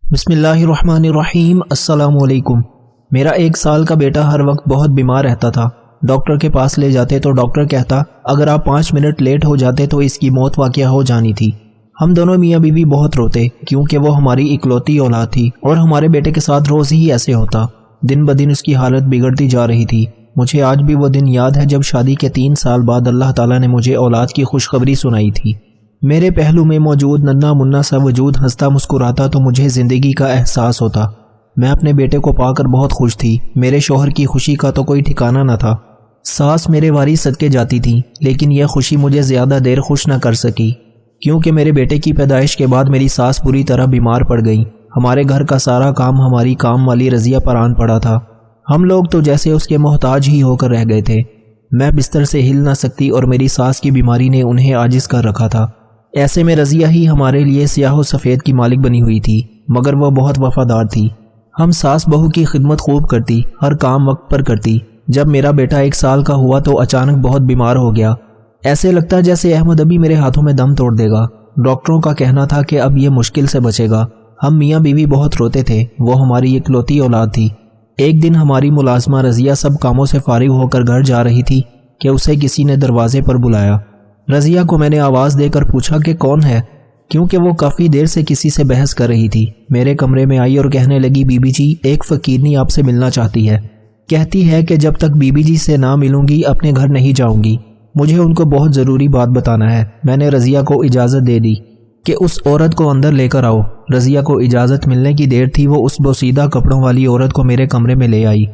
بسم اللہ الرحمن الرحیم۔ السلام علیکم۔ میرا 1 سال کا بیٹا ہر وقت بہت بیمار رہتا تھا۔ ڈاکٹر کے پاس لے جاتے تو ڈاکٹر کہتا اگر آپ 5 منٹ لیٹ ہو جاتے تو اس کی موت واقعہ ہو جانی تھی۔ ہم دونوں میاں بیوی بہت روتے کیونکہ وہ ہماری اکلوتی اولاد تھی اور ہمارے بیٹے کے ساتھ روز ہی ایسے ہوتا۔ دن بدن اس کی حالت بگڑتی جا رہی تھی۔ مجھے آج بھی وہ دن یاد ہے جب شادی کے 3 سال بعد اللہ تعالیٰ نے مجھے اولاد کی خوشخبری سنائی تھی۔ میرے پہلو میں موجود ننھا منھا سا وجود ہنستا مسکراتا تو مجھے زندگی کا احساس ہوتا۔ میں اپنے بیٹے کو پا کر بہت خوش تھی۔ میرے شوہر کی خوشی کا تو کوئی ٹھکانہ نہ تھا۔ ساس میرے واری صدقے جاتی تھی لیکن یہ خوشی مجھے زیادہ دیر خوش نہ کر سکی کیونکہ میرے بیٹے کی پیدائش کے بعد میری ساس بری طرح بیمار پڑ گئی۔ ہمارے گھر کا سارا کام ہماری کام والی رضیہ پر آن پڑا تھا۔ ہم لوگ تو جیسے اس کے محتاج ہی ہو کر رہ گئے تھے۔ میں بستر سے ہل نہ سکتی اور میری ساس کی بیماری نے انہیں عاجز کر رکھا تھا۔ ایسے میں رضیہ ہی ہمارے لیے سیاہ و سفید کی مالک بنی ہوئی تھی مگر وہ بہت وفادار تھی۔ ہم ساس بہو کی خدمت خوب کرتی، ہر کام وقت پر کرتی۔ جب میرا بیٹا 1 سال کا ہوا تو اچانک بہت بیمار ہو گیا۔ ایسے لگتا جیسے احمد ابھی میرے ہاتھوں میں دم توڑ دے گا۔ ڈاکٹروں کا کہنا تھا کہ اب یہ مشکل سے بچے گا۔ ہم میاں بیوی بہت روتے تھے، وہ ہماری اکلوتی اولاد تھی۔ ایک دن ہماری ملازمہ رضیہ سب کاموں سے فارغ ہو کر گھر جا رہی تھی کہ اسے کسی نے دروازے پر بلایا۔ رضیہ کو میں نے آواز دے کر پوچھا کہ کون ہے کیونکہ وہ کافی دیر سے کسی سے بحث کر رہی تھی۔ میرے کمرے میں آئی اور کہنے لگی بی بی جی ایک فقیرنی آپ سے ملنا چاہتی ہے۔ کہتی ہے کہ جب تک بی بی جی سے نہ ملوں گی اپنے گھر نہیں جاؤں گی، مجھے ان کو بہت ضروری بات بتانا ہے۔ میں نے رضیہ کو اجازت دے دی کہ اس عورت کو اندر لے کر آؤ۔ رضیہ کو اجازت ملنے کی دیر تھی وہ اس بوسیدہ کپڑوں والی عورت کو میرے کمرے میں لے آئی۔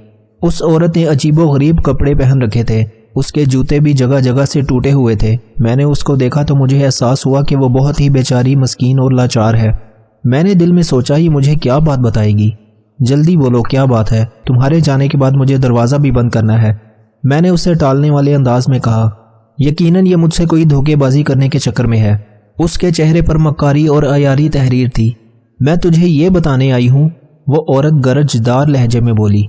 اس عورت نے عجیب و غریب کپڑے پہن رکھے تھے، اس کے جوتے بھی جگہ جگہ سے ٹوٹے ہوئے تھے۔ میں نے اس کو دیکھا تو مجھے احساس ہوا کہ وہ بہت ہی بیچاری مسکین اور لاچار ہے۔ میں نے دل میں سوچا یہ مجھے کیا بات بتائے گی۔ جلدی بولو کیا بات ہے؟ تمہارے جانے کے بعد مجھے دروازہ بھی بند کرنا ہے، میں نے اسے ٹالنے والے انداز میں کہا۔ یقیناً یہ مجھ سے کوئی دھوکے بازی کرنے کے چکر میں ہے۔ اس کے چہرے پر مکاری اور عیاری تحریر تھی۔ میں تجھے یہ بتانے آئی ہوں، وہ عورت گرجدار لہجے میں بولی،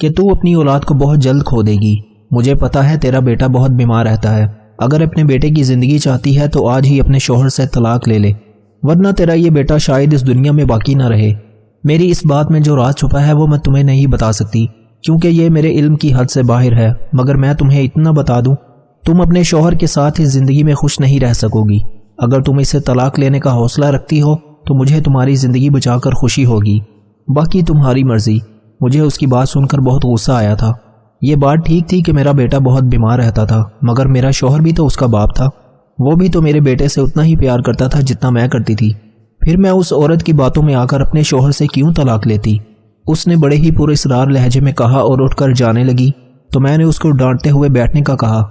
کہ تو اپنی اولاد کو بہت جلد کھو دے گی۔ مجھے پتا ہے تیرا بیٹا بہت بیمار رہتا ہے۔ اگر اپنے بیٹے کی زندگی چاہتی ہے تو آج ہی اپنے شوہر سے طلاق لے لے، ورنہ تیرا یہ بیٹا شاید اس دنیا میں باقی نہ رہے۔ میری اس بات میں جو راز چھپا ہے وہ میں تمہیں نہیں بتا سکتی کیونکہ یہ میرے علم کی حد سے باہر ہے، مگر میں تمہیں اتنا بتا دوں تم اپنے شوہر کے ساتھ اس زندگی میں خوش نہیں رہ سکو گی۔ اگر تم اسے طلاق لینے کا حوصلہ رکھتی ہو تو مجھے تمہاری زندگی بچا کر خوشی ہوگی، باقی تمہاری مرضی۔ مجھے اس کی بات سن کر بہت غصہ آیا تھا۔ یہ بات ٹھیک تھی کہ میرا بیٹا بہت بیمار رہتا تھا مگر میرا شوہر بھی تو اس کا باپ تھا، وہ بھی تو میرے بیٹے سے اتنا ہی پیار کرتا تھا جتنا میں کرتی تھی۔ پھر میں اس عورت کی باتوں میں آ کر اپنے شوہر سے کیوں طلاق لیتی؟ اس نے بڑے ہی پراسرار لہجے میں کہا اور اٹھ کر جانے لگی تو میں نے اس کو ڈانٹتے ہوئے بیٹھنے کا کہا۔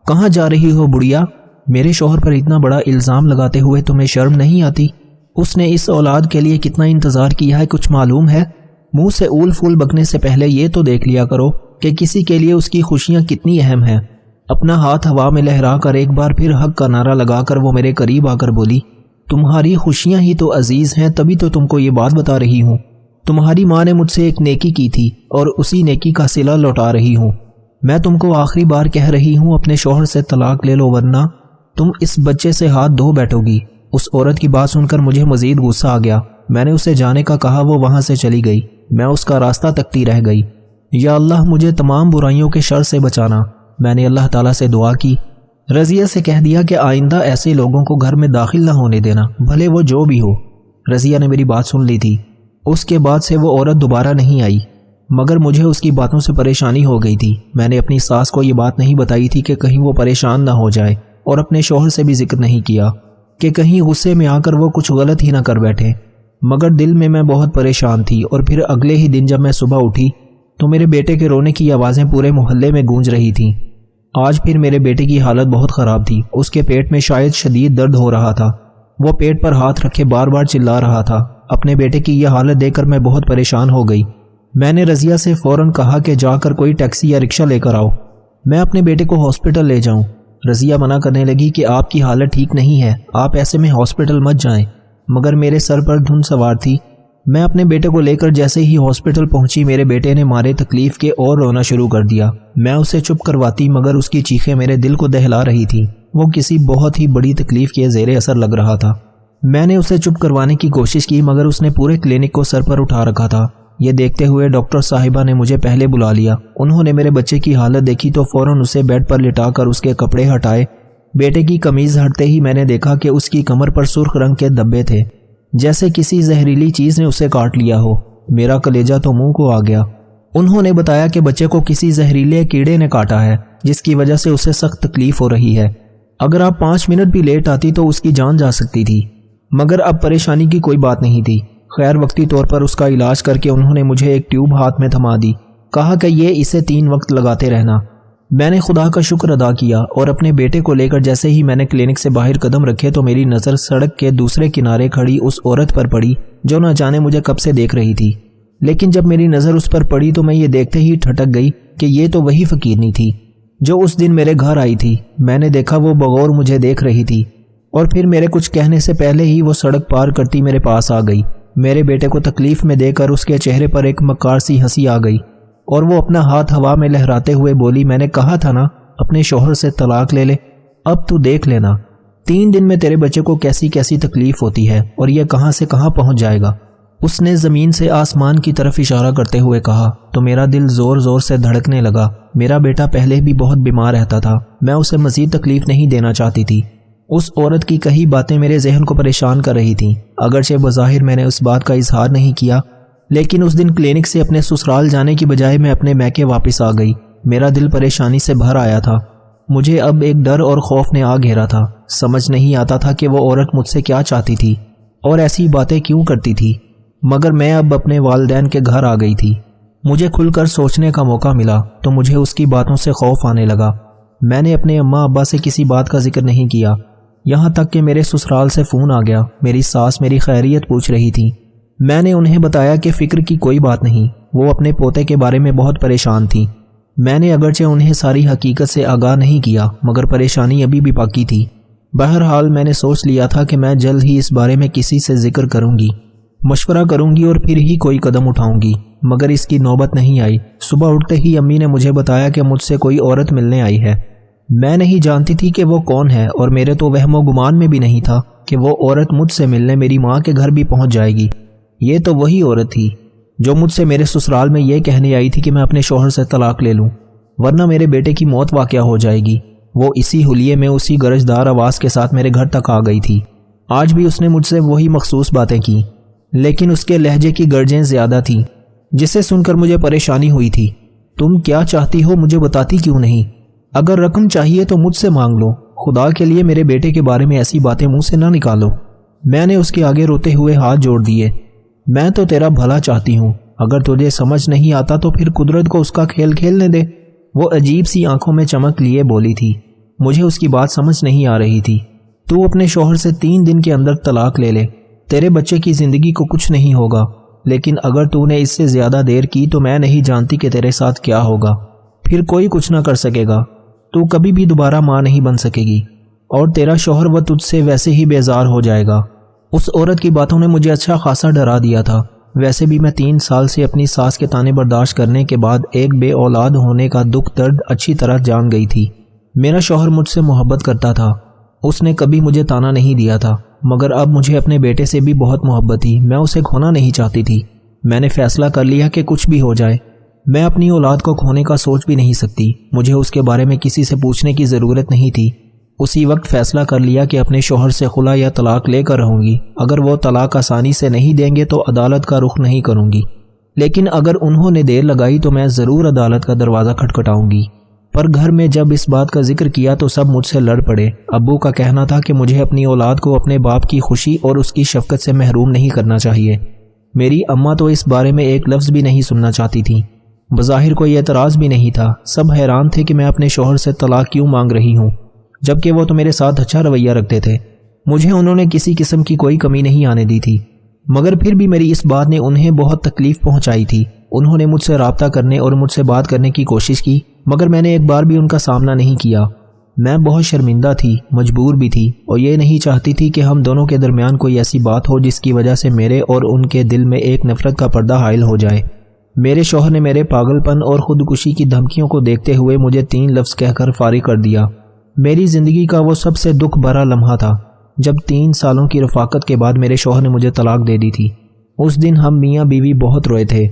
کہاں جا رہی ہو بڑھیا؟ میرے شوہر پر اتنا بڑا الزام لگاتے ہوئے تمہیں شرم نہیں آتی؟ اس نے اس اولاد کے لیے کتنا انتظار کیا ہے کچھ معلوم ہے؟ منہ سے اول پھول بکنے سے پہلے یہ تو دیکھ لیا کرو کہ کسی کے لیے اس کی خوشیاں کتنی اہم ہیں۔ اپنا ہاتھ ہوا میں لہرا کر ایک بار پھر حق کا نعرہ لگا کر وہ میرے قریب آ کر بولی، تمہاری خوشیاں ہی تو عزیز ہیں، تبھی تو تم کو یہ بات بتا رہی ہوں۔ تمہاری ماں نے مجھ سے ایک نیکی کی تھی اور اسی نیکی کا صلہ لوٹا رہی ہوں۔ میں تم کو آخری بار کہہ رہی ہوں اپنے شوہر سے طلاق لے لو ورنہ تم اس بچے سے ہاتھ دھو بیٹھو گی۔ اس عورت کی بات سن کر مجھے مزید غصہ آ گیا۔ میں نے اسے جانے کا کہا، وہ وہاں سے چلی گئی۔ میں اس کا راستہ تکتی رہ گئی۔ یا اللہ مجھے تمام برائیوں کے شر سے بچانا۔ میں نے اللہ تعالیٰ سے دعا کی۔ رضیہ سے کہہ دیا کہ آئندہ ایسے لوگوں کو گھر میں داخل نہ ہونے دینا، بھلے وہ جو بھی ہو۔ رضیہ نے میری بات سن لی تھی۔ اس کے بعد سے وہ عورت دوبارہ نہیں آئی مگر مجھے اس کی باتوں سے پریشانی ہو گئی تھی۔ میں نے اپنی ساس کو یہ بات نہیں بتائی تھی کہ کہیں وہ پریشان نہ ہو جائے اور اپنے شوہر سے بھی ذکر نہیں کیا کہ کہیں غصے میں آ کر وہ کچھ غلط ہی نہ کر بیٹھے، مگر دل میں بہت پریشان تھی۔ اور پھر اگلے ہی دن جب میں صبح اٹھی تو میرے بیٹے کے رونے کی آوازیں پورے محلے میں گونج رہی تھیں۔ آج پھر میرے بیٹے کی حالت بہت خراب تھی۔ اس کے پیٹ میں شاید شدید درد ہو رہا تھا۔ وہ پیٹ پر ہاتھ رکھے بار بار چلا رہا تھا۔ اپنے بیٹے کی یہ حالت دیکھ کر میں بہت پریشان ہو گئی۔ میں نے رضیہ سے فوراً کہا کہ جا کر کوئی ٹیکسی یا رکشہ لے کر آؤ، میں اپنے بیٹے کو ہاسپٹل لے جاؤں۔ رضیہ منع کرنے لگی کہ آپ کی حالت ٹھیک نہیں ہے، آپ ایسے میں ہاسپٹل مت جائیں، مگر میرے سر پر دھن سوار تھی۔ میں اپنے بیٹے کو لے کر جیسے ہی ہاسپٹل پہنچی میرے بیٹے نے مارے تکلیف کے اور رونا شروع کر دیا۔ میں اسے چپ کرواتی مگر اس کی چیخیں میرے دل کو دہلا رہی تھی۔ وہ کسی بہت ہی بڑی تکلیف کے زیر اثر لگ رہا تھا۔ میں نے اسے چپ کروانے کی کوشش کی مگر اس نے پورے کلینک کو سر پر اٹھا رکھا تھا۔ یہ دیکھتے ہوئے ڈاکٹر صاحبہ نے مجھے پہلے بلا لیا۔ انہوں نے میرے بچے کی حالت دیکھی تو فوراً اسے بیڈ پر لٹا کر اس کے کپڑے ہٹائے۔ بیٹے کی قمیض ہٹتے ہی میں نے دیکھا کہ اس کی کمر پر سرخ رنگ کے دبے تھے، جیسے کسی زہریلی چیز نے اسے کاٹ لیا ہو۔ میرا کلیجہ تو منہ کو آ گیا۔ انہوں نے بتایا کہ بچے کو کسی زہریلے کیڑے نے کاٹا ہے جس کی وجہ سے اسے سخت تکلیف ہو رہی ہے۔ اگر آپ 5 منٹ بھی لیٹ آتی تو اس کی جان جا سکتی تھی، مگر اب پریشانی کی کوئی بات نہیں تھی۔ خیر وقتی طور پر اس کا علاج کر کے انہوں نے مجھے ایک ٹیوب ہاتھ میں تھما دی، کہا کہ یہ اسے 3 وقت لگاتے رہنا۔ میں نے خدا کا شکر ادا کیا اور اپنے بیٹے کو لے کر جیسے ہی میں نے کلینک سے باہر قدم رکھے تو میری نظر سڑک کے دوسرے کنارے کھڑی اس عورت پر پڑی جو نہ جانے مجھے کب سے دیکھ رہی تھی۔ لیکن جب میری نظر اس پر پڑی تو میں یہ دیکھتے ہی ٹھٹک گئی کہ یہ تو وہی فقیرنی تھی جو اس دن میرے گھر آئی تھی۔ میں نے دیکھا وہ بغور مجھے دیکھ رہی تھی اور پھر میرے کچھ کہنے سے پہلے ہی وہ سڑک پار کرتی میرے پاس آ گئی۔ میرے بیٹے کو تکلیف میں دیکھ کر اس کے چہرے پر ایک مکار سی ہنسی آ گئی اور وہ اپنا ہاتھ ہوا میں لہراتے ہوئے بولی، میں نے کہا تھا نا اپنے شوہر سے طلاق لے لے، اب تو دیکھ لینا 3 دن میں تیرے بچے کو کیسی کیسی تکلیف ہوتی ہے اور یہ کہاں سے کہاں پہنچ جائے گا۔ اس نے زمین سے آسمان کی طرف اشارہ کرتے ہوئے کہا تو میرا دل زور زور سے دھڑکنے لگا۔ میرا بیٹا پہلے بھی بہت بیمار رہتا تھا، میں اسے مزید تکلیف نہیں دینا چاہتی تھی۔ اس عورت کی کہی باتیں میرے ذہن کو پریشان کر رہی تھیں۔ اگرچہ بظاہر میں نے اس بات کا اظہار نہیں کیا، لیکن اس دن کلینک سے اپنے سسرال جانے کی بجائے میں اپنے میکے واپس آ گئی۔ میرا دل پریشانی سے بھر آیا تھا۔ مجھے اب ایک ڈر اور خوف نے آ گھیرا تھا۔ سمجھ نہیں آتا تھا کہ وہ عورت مجھ سے کیا چاہتی تھی اور ایسی باتیں کیوں کرتی تھی، مگر میں اب اپنے والدین کے گھر آ گئی تھی۔ مجھے کھل کر سوچنے کا موقع ملا تو مجھے اس کی باتوں سے خوف آنے لگا۔ میں نے اپنے اماں ابا سے کسی بات کا ذکر نہیں کیا، یہاں تک کہ میرے سسرال سے فون آ گیا۔ میری ساس میری خیریت پوچھ رہی تھی۔ میں نے انہیں بتایا کہ فکر کی کوئی بات نہیں، وہ اپنے پوتے کے بارے میں بہت پریشان تھی۔ میں نے اگرچہ انہیں ساری حقیقت سے آگاہ نہیں کیا مگر پریشانی ابھی بھی باقی تھی۔ بہرحال میں نے سوچ لیا تھا کہ میں جلد ہی اس بارے میں کسی سے ذکر کروں گی، مشورہ کروں گی اور پھر ہی کوئی قدم اٹھاؤں گی، مگر اس کی نوبت نہیں آئی۔ صبح اٹھتے ہی امی نے مجھے بتایا کہ مجھ سے کوئی عورت ملنے آئی ہے۔ میں نہیں جانتی تھی کہ وہ کون ہے اور میرے تو وہم و گمان میں بھی نہیں تھا کہ وہ عورت مجھ سے ملنے میری ماں کے گھر بھی پہنچ جائے گی۔ یہ تو وہی عورت تھی جو مجھ سے میرے سسرال میں یہ کہنے آئی تھی کہ میں اپنے شوہر سے طلاق لے لوں ورنہ میرے بیٹے کی موت واقع ہو جائے گی۔ وہ اسی حلیے میں اسی گرجدار آواز کے ساتھ میرے گھر تک آ گئی تھی۔ آج بھی اس نے مجھ سے وہی مخصوص باتیں کی، لیکن اس کے لہجے کی گرجیں زیادہ تھیں جسے سن کر مجھے پریشانی ہوئی تھی۔ تم کیا چاہتی ہو مجھے بتاتی کیوں نہیں؟ اگر رقم چاہیے تو مجھ سے مانگ لو، خدا کے لیے میرے بیٹے کے بارے میں ایسی باتیں منہ سے نہ نکالو۔ میں نے اس کے آگے روتے ہوئے ہاتھ جوڑ دیے۔ میں تو تیرا بھلا چاہتی ہوں، اگر تجھے سمجھ نہیں آتا تو پھر قدرت کو اس کا کھیل کھیلنے دے۔ وہ عجیب سی آنکھوں میں چمک لیے بولی تھی۔ مجھے اس کی بات سمجھ نہیں آ رہی تھی۔ تو اپنے شوہر سے 3 دن کے اندر طلاق لے لے، تیرے بچے کی زندگی کو کچھ نہیں ہوگا، لیکن اگر تو نے اس سے زیادہ دیر کی تو میں نہیں جانتی کہ تیرے ساتھ کیا ہوگا۔ پھر کوئی کچھ نہ کر سکے گا، تو کبھی بھی دوبارہ ماں نہیں بن سکے گی اور تیرا شوہر وہ تجھ سے ویسے ہی بیزار ہو جائے گا۔ اس عورت کی باتوں نے مجھے اچھا خاصا ڈرا دیا تھا۔ ویسے بھی میں 3 سال سے اپنی ساس کے تانے برداشت کرنے کے بعد ایک بے اولاد ہونے کا دکھ درد اچھی طرح جان گئی تھی۔ میرا شوہر مجھ سے محبت کرتا تھا، اس نے کبھی مجھے تانا نہیں دیا تھا، مگر اب مجھے اپنے بیٹے سے بھی بہت محبت تھی۔ میں اسے کھونا نہیں چاہتی تھی۔ میں نے فیصلہ کر لیا کہ کچھ بھی ہو جائے میں اپنی اولاد کو کھونے کا سوچ بھی نہیں سکتی۔ مجھے اس کے بارے میں کسی سے پوچھنے کی ضرورت نہیں تھی۔ اسی وقت فیصلہ کر لیا کہ اپنے شوہر سے خلا یا طلاق لے کر رہوں گی۔ اگر وہ طلاق آسانی سے نہیں دیں گے تو عدالت کا رخ نہیں کروں گی، لیکن اگر انہوں نے دیر لگائی تو میں ضرور عدالت کا دروازہ کھٹکھٹاؤں گی۔ پر گھر میں جب اس بات کا ذکر کیا تو سب مجھ سے لڑ پڑے۔ ابو کا کہنا تھا کہ مجھے اپنی اولاد کو اپنے باپ کی خوشی اور اس کی شفقت سے محروم نہیں کرنا چاہیے۔ میری اماں تو اس بارے میں ایک لفظ بھی نہیں سننا چاہتی تھی۔ بظاہر کوئی اعتراض بھی نہیں تھا۔ سب حیران تھے کہ میں اپنے شوہر سے طلاق کیوں مانگ رہی ہوں، جبکہ وہ تو میرے ساتھ اچھا رویہ رکھتے تھے۔ مجھے انہوں نے کسی قسم کی کوئی کمی نہیں آنے دی تھی، مگر پھر بھی میری اس بات نے انہیں بہت تکلیف پہنچائی تھی۔ انہوں نے مجھ سے رابطہ کرنے اور مجھ سے بات کرنے کی کوشش کی، مگر میں نے ایک بار بھی ان کا سامنا نہیں کیا۔ میں بہت شرمندہ تھی، مجبور بھی تھی، اور یہ نہیں چاہتی تھی کہ ہم دونوں کے درمیان کوئی ایسی بات ہو جس کی وجہ سے میرے اور ان کے دل میں ایک نفرت کا پردہ حائل ہو جائے۔ میرے شوہر نے میرے پاگل پن اور خودکشی کی دھمکیوں کو دیکھتے ہوئے مجھے 3 لفظ کہہ کر فارغ کر دیا۔ میری زندگی کا وہ سب سے دکھ بھرا لمحہ تھا۔ جب 3 سالوں کی رفاقت کے بعد میرے شوہر نے مجھے طلاق دے دی تھی۔ اس دن ہم میاں بیوی بہت روئے تھے،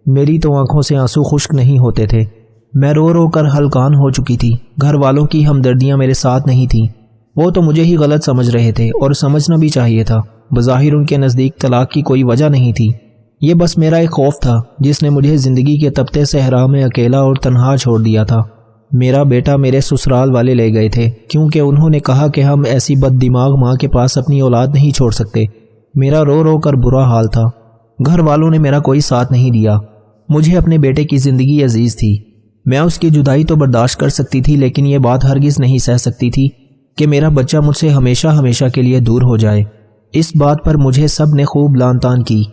میری تو آنکھوں سے آنسو خشک نہیں ہوتے تھے۔ میں رو رو کر ہلکان ہو چکی تھی۔ گھر والوں کی ہمدردیاں میرے ساتھ نہیں تھیں، وہ تو مجھے ہی غلط سمجھ رہے تھے اور سمجھنا بھی چاہیے تھا۔ بظاہر ان کے نزدیک طلاق کی کوئی وجہ نہیں تھی، یہ بس میرا ایک خوف تھا جس نے مجھے زندگی کے تپتے صحرا میں اکیلا اور تنہا چھوڑ دیا تھا۔ میرا بیٹا میرے سسرال والے لے گئے تھے کیونکہ انہوں نے کہا کہ ہم ایسی بد دماغ ماں کے پاس اپنی اولاد نہیں چھوڑ سکتے۔ میرا رو رو کر برا حال تھا، گھر والوں نے میرا کوئی ساتھ نہیں دیا۔ مجھے اپنے بیٹے کی زندگی عزیز تھی، میں اس کی جدائی تو برداشت کر سکتی تھی، لیکن یہ بات ہرگز نہیں سہ سکتی تھی کہ میرا بچہ مجھ سے ہمیشہ ہمیشہ کے لیے دور ہو جائے۔ اس بات پر مجھے سب نے خوب لان تان کی۔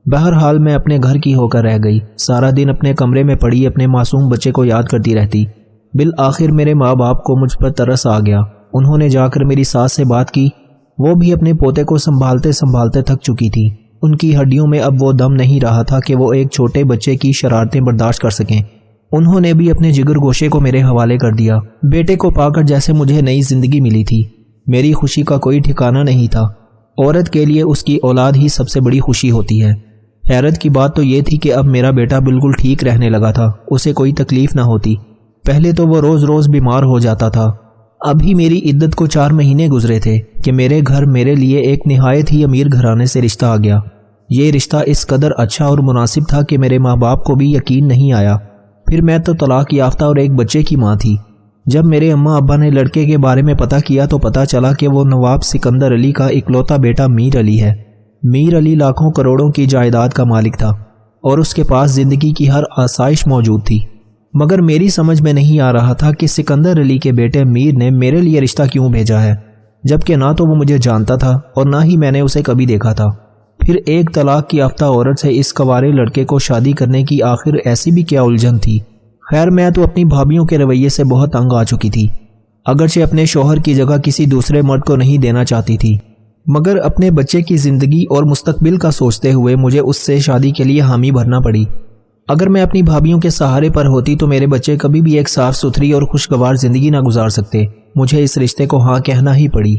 بہرحال میں اپنے گھر کی ہو کر رہ گئی، سارا دن اپنے کمرے میں پڑی اپنے معصوم بچے کو یاد کرتی رہتی۔ بالآخر میرے ماں باپ کو مجھ پر ترس آ گیا، انہوں نے جا کر میری ساس سے بات کی۔ وہ بھی اپنے پوتے کو سنبھالتے سنبھالتے تھک چکی تھی، ان کی ہڈیوں میں اب وہ دم نہیں رہا تھا کہ وہ ایک چھوٹے بچے کی شرارتیں برداشت کر سکیں۔ انہوں نے بھی اپنے جگر گوشے کو میرے حوالے کر دیا۔ بیٹے کو پا کر جیسے مجھے نئی زندگی ملی تھی، میری خوشی کا کوئی ٹھکانہ نہیں تھا۔ عورت کے لیے اس کی اولاد ہی سب سے بڑی خوشی ہوتی ہے۔ حیرت کی بات تو یہ تھی کہ اب میرا بیٹا بالکل ٹھیک رہنے لگا تھا، اسے کوئی تکلیف نہ ہوتی۔ پہلے تو وہ روز روز بیمار ہو جاتا تھا۔ ابھی میری عدت کو 4 مہینے گزرے تھے کہ میرے گھر میرے لیے ایک نہایت ہی امیر گھرانے سے رشتہ آ گیا۔ یہ رشتہ اس قدر اچھا اور مناسب تھا کہ میرے ماں باپ کو بھی یقین نہیں آیا۔ پھر میں تو طلاق یافتہ اور ایک بچے کی ماں تھی۔ جب میرے اماں ابا نے لڑکے کے بارے میں پتہ کیا تو پتہ چلا کہ وہ نواب سکندر علی کا اکلوتا بیٹا میر علی ہے۔ میر علی لاکھوں کروڑوں کی جائیداد کا مالک تھا اور اس کے پاس زندگی کی ہر آسائش موجود تھی، مگر میری سمجھ میں نہیں آ رہا تھا کہ سکندر علی کے بیٹے میر نے میرے لیے رشتہ کیوں بھیجا ہے، جبکہ نہ تو وہ مجھے جانتا تھا اور نہ ہی میں نے اسے کبھی دیکھا تھا۔ پھر ایک طلاق کی یافتہ عورت سے اس کنوارے لڑکے کو شادی کرنے کی آخر ایسی بھی کیا الجھن تھی؟ خیر میں تو اپنی بھابھیوں کے رویے سے بہت تنگ آ چکی تھی، اگرچہ اپنے شوہر کی جگہ کسی دوسرے مرد کو نہیں دینا چاہتی تھی، مگر اپنے بچے کی زندگی اور مستقبل کا سوچتے ہوئے مجھے اس سے شادی کے لیے حامی بھرنا پڑی۔ اگر میں اپنی بھابھیوں کے سہارے پر ہوتی تو میرے بچے کبھی بھی ایک صاف ستھری اور خوشگوار زندگی نہ گزار سکتے۔ مجھے اس رشتے کو ہاں کہنا ہی پڑی۔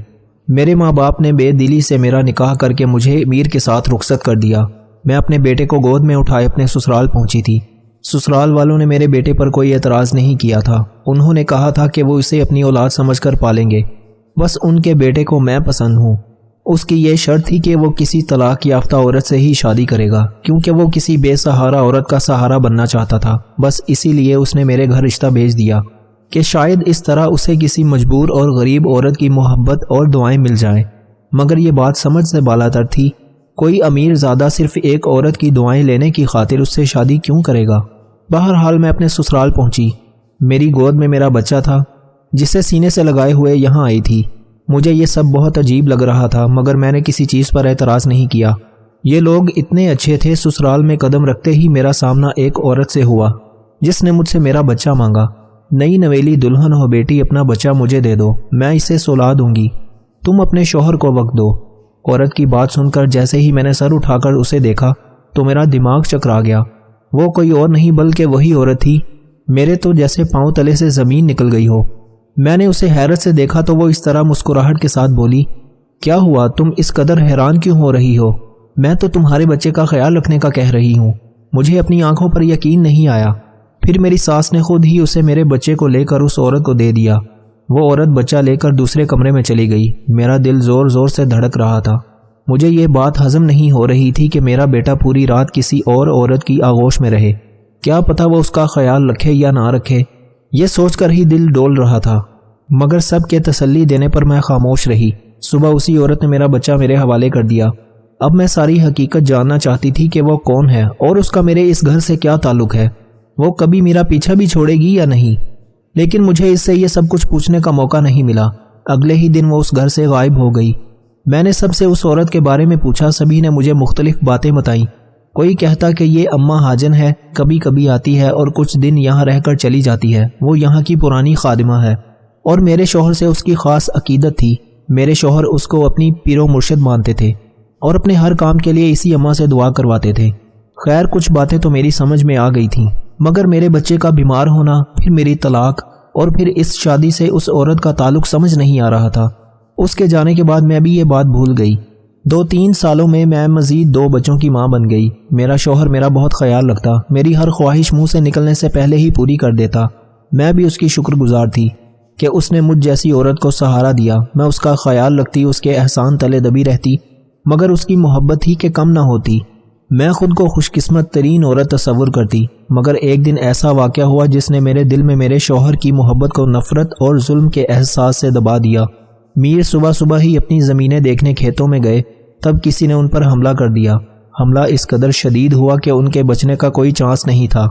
میرے ماں باپ نے بے دلی سے میرا نکاح کر کے مجھے میر کے ساتھ رخصت کر دیا۔ میں اپنے بیٹے کو گود میں اٹھائے اپنے سسرال پہنچی تھی۔ سسرال والوں نے میرے بیٹے پر کوئی اعتراض نہیں کیا تھا، انہوں نے کہا تھا کہ وہ اسے اپنی اولاد سمجھ کر پالیں گے، بس ان کے بیٹے کو میں پسند ہوں۔ اس کی یہ شرط تھی کہ وہ کسی طلاق یافتہ عورت سے ہی شادی کرے گا، کیونکہ وہ کسی بے سہارا عورت کا سہارا بننا چاہتا تھا۔ بس اسی لیے اس نے میرے گھر رشتہ بھیج دیا کہ شاید اس طرح اسے کسی مجبور اور غریب عورت کی محبت اور دعائیں مل جائیں، مگر یہ بات سمجھ سے بالاتر تھی۔ کوئی امیر زادہ صرف ایک عورت کی دعائیں لینے کی خاطر اس سے شادی کیوں کرے گا؟ بہرحال میں اپنے سسرال پہنچی۔ میری گود میں میرا بچہ تھا جسے سینے سے لگائے ہوئے یہاں آئی تھی۔ مجھے یہ سب بہت عجیب لگ رہا تھا، مگر میں نے کسی چیز پر اعتراض نہیں کیا۔ یہ لوگ اتنے اچھے تھے۔ سسرال میں قدم رکھتے ہی میرا سامنا ایک عورت سے ہوا جس نے مجھ سے میرا بچہ مانگا۔ نئی نویلی دلہن ہو بیٹی، اپنا بچہ مجھے دے دو، میں اسے سلا دوں گی، تم اپنے شوہر کو وقت دو۔ عورت کی بات سن کر جیسے ہی میں نے سر اٹھا کر اسے دیکھا تو میرا دماغ چکرا گیا۔ وہ کوئی اور نہیں بلکہ وہی عورت تھی، میرے تو جیسے پاؤں تلے سے زمین نکل گئی ہو۔ میں نے اسے حیرت سے دیکھا تو وہ اس طرح مسکراہٹ کے ساتھ بولی، کیا ہوا، تم اس قدر حیران کیوں ہو رہی ہو؟ میں تو تمہارے بچے کا خیال رکھنے کا کہہ رہی ہوں۔ مجھے اپنی آنکھوں پر یقین نہیں آیا۔ پھر میری ساس نے خود ہی اسے میرے بچے کو لے کر اس عورت کو دے دیا۔ وہ عورت بچہ لے کر دوسرے کمرے میں چلی گئی۔ میرا دل زور زور سے دھڑک رہا تھا۔ مجھے یہ بات ہضم نہیں ہو رہی تھی کہ میرا بیٹا پوری رات کسی اور عورت کی آغوش میں رہے، کیا پتہ وہ اس کا خیال رکھے یا نہ رکھے۔ یہ سوچ کر ہی دل ڈول رہا تھا، مگر سب کے تسلی دینے پر میں خاموش رہی۔ صبح اسی عورت نے میرا بچہ میرے حوالے کر دیا۔ اب میں ساری حقیقت جاننا چاہتی تھی کہ وہ کون ہے اور اس کا میرے اس گھر سے کیا تعلق ہے، وہ کبھی میرا پیچھا بھی چھوڑے گی یا نہیں۔ لیکن مجھے اس سے یہ سب کچھ پوچھنے کا موقع نہیں ملا۔ اگلے ہی دن وہ اس گھر سے غائب ہو گئی۔ میں نے سب سے اس عورت کے بارے میں پوچھا، سبھی نے مجھے مختلف باتیں بتائیں۔ کوئی کہتا کہ یہ اماں حاجن ہے، کبھی کبھی آتی ہے اور کچھ دن یہاں رہ کر چلی جاتی ہے، وہ یہاں کی پرانی خادمہ ہے اور میرے شوہر سے اس کی خاص عقیدت تھی۔ میرے شوہر اس کو اپنی پیر و مرشد مانتے تھے اور اپنے ہر کام کے لیے اسی اماں سے دعا کرواتے تھے۔ خیر کچھ باتیں تو میری سمجھ میں آ گئی تھیں، مگر میرے بچے کا بیمار ہونا، پھر میری طلاق اور پھر اس شادی سے اس عورت کا تعلق سمجھ نہیں آ رہا تھا۔ اس کے جانے کے بعد میں بھی یہ بات بھول گئی۔ 2-3 سالوں میں مزید 2 بچوں کی ماں بن گئی۔ میرا شوہر میرا بہت خیال رکھتا، میری ہر خواہش منہ سے نکلنے سے پہلے ہی پوری کر دیتا۔ میں بھی اس کی شکر گزار تھی کہ اس نے مجھ جیسی عورت کو سہارا دیا۔ میں اس کا خیال رکھتی، اس کے احسان تلے دبی رہتی، مگر اس کی محبت ہی کہ کم نہ ہوتی۔ میں خود کو خوش قسمت ترین عورت تصور کرتی، مگر ایک دن ایسا واقعہ ہوا جس نے میرے دل میں میرے شوہر کی محبت کو نفرت اور ظلم کے احساس سے دبا دیا۔ میر صبح ہی اپنی زمینیں دیکھنے کھیتوں میں گئے، تب کسی نے ان پر حملہ کر دیا۔ حملہ اس قدر شدید ہوا کہ ان کے بچنے کا کوئی چانس نہیں تھا۔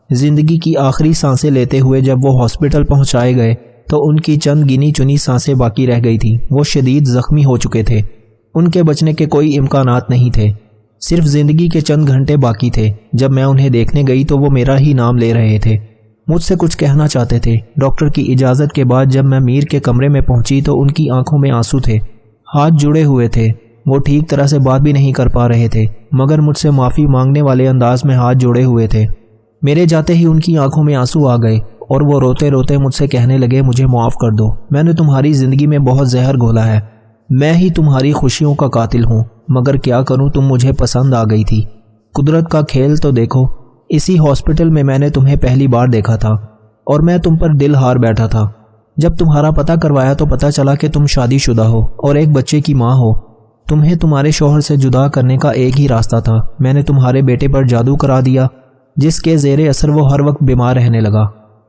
زندگی کی آخری سانسیں لیتے ہوئے جب وہ ہاسپٹل پہنچائے گئے تو ان کی چند گنی چنی سانسیں باقی رہ گئی تھیں۔ وہ شدید زخمی ہو چکے تھے، ان کے بچنے کے کوئی امکانات نہیں تھے، صرف زندگی کے چند گھنٹے باقی تھے۔ جب میں انہیں دیکھنے گئی تو وہ میرا ہی نام لے رہے تھے، مجھ سے کچھ کہنا چاہتے تھے۔ ڈاکٹر کی اجازت کے بعد جب میں میر کے کمرے میں پہنچی تو ان کی آنکھوں میں آنسو تھے، ہاتھ جڑے ہوئے تھے۔ وہ ٹھیک طرح سے بات بھی نہیں کر پا رہے تھے، مگر مجھ سے معافی مانگنے والے انداز میں ہاتھ جوڑے ہوئے تھے۔ میرے جاتے ہی ان کی آنکھوں میں آنسو آ گئے اور وہ روتے روتے مجھ سے کہنے لگے، مجھے معاف کر دو، میں نے تمہاری زندگی میں بہت زہر گھولا ہے، میں ہی تمہاری خوشیوں کا قاتل ہوں، مگر کیا کروں، تم مجھے پسند آ گئی تھی۔ قدرت کا کھیل تو دیکھو، اسی ہاسپٹل میں نے تمہیں پہلی بار دیکھا تھا اور میں تم پر دل ہار بیٹھا تھا۔ جب تمہارا پتہ کروایا تو پتہ چلا کہ تم شادی شدہ ہو اور ایک بچے کی ماں ہو۔ تمہیں تمہارے شوہر سے جدا کرنے کا ایک ہی راستہ تھا۔ میں نے تمہارے بیٹے پر جادو کرا دیا، جس کے زیر اثر وہ ہر وقت بیمار رہنے لگا،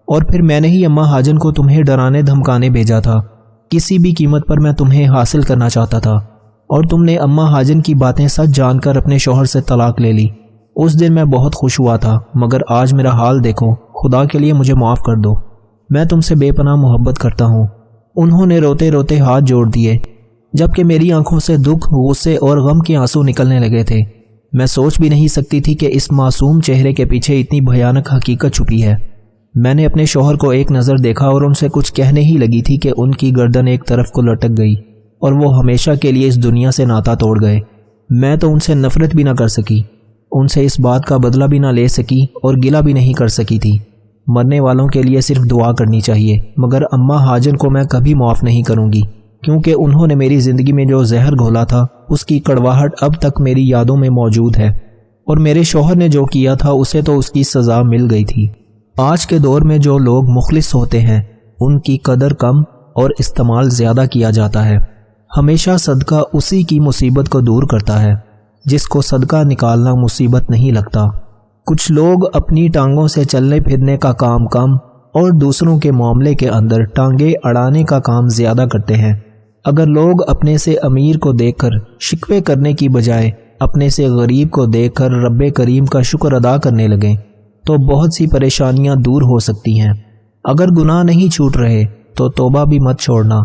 اور پھر میں نے ہی اماں حاجن کو تمہیں ڈرانے دھمکانے بھیجا تھا۔ کسی بھی قیمت پر میں تمہیں حاصل کرنا چاہتا تھا، اور تم نے اماں حاجن کی باتیں سچ جان کر اپنے شوہر سے طلاق لے لی۔ اس دن میں بہت خوش ہوا تھا، مگر آج میرا حال دیکھو، خدا کے لیے مجھے معاف کر دو، میں تم سے بے پناہ محبت کرتا ہوں۔ انہوں نے روتے روتے ہاتھ جوڑ دیے، جبکہ میری آنکھوں سے دکھ، غصے اور غم کے آنسو نکلنے لگے تھے۔ میں سوچ بھی نہیں سکتی تھی کہ اس معصوم چہرے کے پیچھے اتنی بھیانک حقیقت چھپی ہے۔ میں نے اپنے شوہر کو ایک نظر دیکھا اور ان سے کچھ کہنے ہی لگی تھی کہ ان کی گردن ایک طرف کو لٹک گئی اور وہ ہمیشہ کے لیے اس دنیا سے ناتا توڑ گئے۔ میں تو ان سے نفرت بھی نہ کر سکی، ان سے اس بات کا بدلہ بھی نہ لے سکی اور گلہ بھی نہیں کر سکی تھی۔ مرنے والوں کے لیے صرف دعا کرنی چاہیے، مگر اماں حاجن کو میں کبھی معاف نہیں کروں گی، کیونکہ انہوں نے میری زندگی میں جو زہر گھولا تھا اس کی کڑواہٹ اب تک میری یادوں میں موجود ہے، اور میرے شوہر نے جو کیا تھا اسے تو اس کی سزا مل گئی تھی۔ آج کے دور میں جو لوگ مخلص ہوتے ہیں ان کی قدر کم اور استعمال زیادہ کیا جاتا ہے۔ ہمیشہ صدقہ اسی کی مصیبت کو دور کرتا ہے جس کو صدقہ نکالنا مصیبت نہیں لگتا۔ کچھ لوگ اپنی ٹانگوں سے چلنے پھرنے کا کام کم اور دوسروں کے معاملے کے اندر ٹانگیں اڑانے کا کام زیادہ کرتے ہیں۔ اگر لوگ اپنے سے امیر کو دیکھ کر شکوے کرنے کی بجائے اپنے سے غریب کو دیکھ کر رب کریم کا شکر ادا کرنے لگیں تو بہت سی پریشانیاں دور ہو سکتی ہیں۔ اگر گناہ نہیں چھوٹ رہے تو توبہ بھی مت چھوڑنا،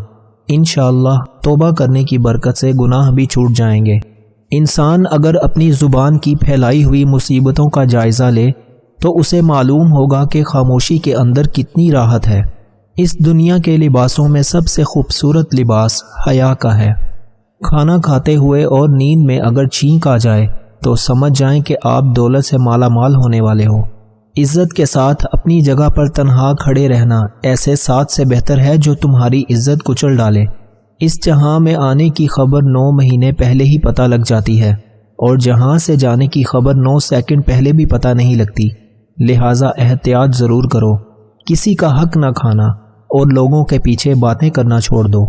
انشاءاللہ توبہ کرنے کی برکت سے گناہ بھی چھوٹ جائیں گے۔ انسان اگر اپنی زبان کی پھیلائی ہوئی مصیبتوں کا جائزہ لے تو اسے معلوم ہوگا کہ خاموشی کے اندر کتنی راحت ہے۔ اس دنیا کے لباسوں میں سب سے خوبصورت لباس حیا کا ہے۔ کھانا کھاتے ہوئے اور نیند میں اگر چھینک آ جائے تو سمجھ جائیں کہ آپ دولت سے مالا مال ہونے والے ہو۔ عزت کے ساتھ اپنی جگہ پر تنہا کھڑے رہنا ایسے ساتھ سے بہتر ہے جو تمہاری عزت کچل ڈالے۔ اس جہاں میں آنے کی خبر 9 مہینے پہلے ہی پتہ لگ جاتی ہے، اور جہاں سے جانے کی خبر 9 سیکنڈ پہلے بھی پتہ نہیں لگتی، لہٰذا احتیاط ضرور کرو۔ کسی کا حق نہ کھانا اور لوگوں کے پیچھے باتیں کرنا چھوڑ دو۔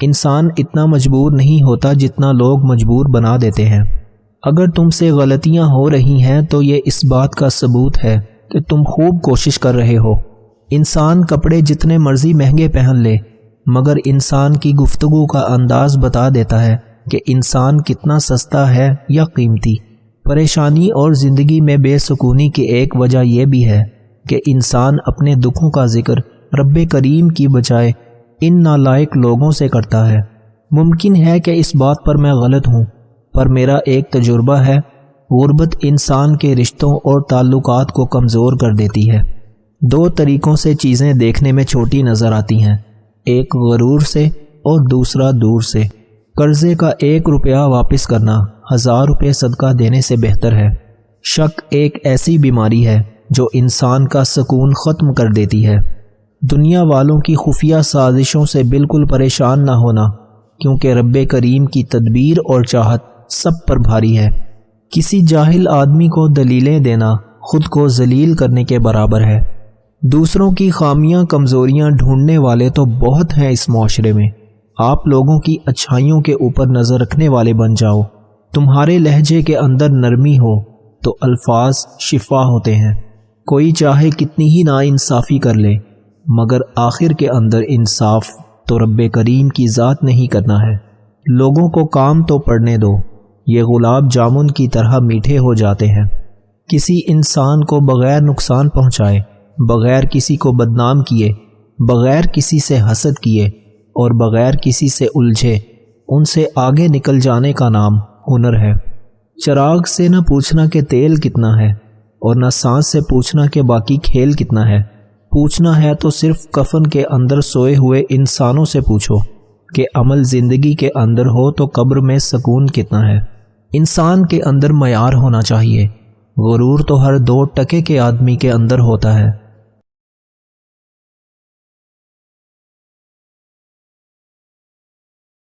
انسان اتنا مجبور نہیں ہوتا جتنا لوگ مجبور بنا دیتے ہیں۔ اگر تم سے غلطیاں ہو رہی ہیں تو یہ اس بات کا ثبوت ہے کہ تم خوب کوشش کر رہے ہو۔ انسان کپڑے جتنے مرضی مہنگے پہن لے، مگر انسان کی گفتگو کا انداز بتا دیتا ہے کہ انسان کتنا سستا ہے یا قیمتی۔ پریشانی اور زندگی میں بے سکونی کی ایک وجہ یہ بھی ہے کہ انسان اپنے دکھوں کا ذکر رب کریم کی بجائے ان نالائق لوگوں سے کرتا ہے۔ ممکن ہے کہ اس بات پر میں غلط ہوں، پر میرا ایک تجربہ ہے، غربت انسان کے رشتوں اور تعلقات کو کمزور کر دیتی ہے۔ 2 طریقوں سے چیزیں دیکھنے میں چھوٹی نظر آتی ہیں، ایک غرور سے اور دوسرا دور سے۔ قرضے کا 1 روپیہ واپس کرنا 1000 روپے صدقہ دینے سے بہتر ہے۔ شک ایک ایسی بیماری ہے جو انسان کا سکون ختم کر دیتی ہے۔ دنیا والوں کی خفیہ سازشوں سے بالکل پریشان نہ ہونا کیونکہ رب کریم کی تدبیر اور چاہت سب پر بھاری ہے۔ کسی جاہل آدمی کو دلیلیں دینا خود کو ذلیل کرنے کے برابر ہے۔ دوسروں کی خامیاں کمزوریاں ڈھونڈنے والے تو بہت ہیں اس معاشرے میں، آپ لوگوں کی اچھائیوں کے اوپر نظر رکھنے والے بن جاؤ۔ تمہارے لہجے کے اندر نرمی ہو تو الفاظ شفا ہوتے ہیں۔ کوئی چاہے کتنی ہی ناانصافی کر لے، مگر آخر کے اندر انصاف تو رب کریم کی ذات نہیں کرنا ہے۔ لوگوں کو کام تو پڑنے دو، یہ گلاب جامن کی طرح میٹھے ہو جاتے ہیں۔ کسی انسان کو بغیر نقصان پہنچائے، بغیر کسی کو بدنام کیے، بغیر کسی سے حسد کیے اور بغیر کسی سے الجھے ان سے آگے نکل جانے کا نام ہنر ہے۔ چراغ سے نہ پوچھنا کہ تیل کتنا ہے اور نہ سانس سے پوچھنا کہ باقی کھیل کتنا ہے۔ پوچھنا ہے تو صرف کفن کے اندر سوئے ہوئے انسانوں سے پوچھو کہ عمل زندگی کے اندر ہو تو قبر میں سکون کتنا ہے۔ انسان کے اندر معیار ہونا چاہیے، غرور تو ہر 2 ٹکے کے آدمی کے اندر ہوتا ہے۔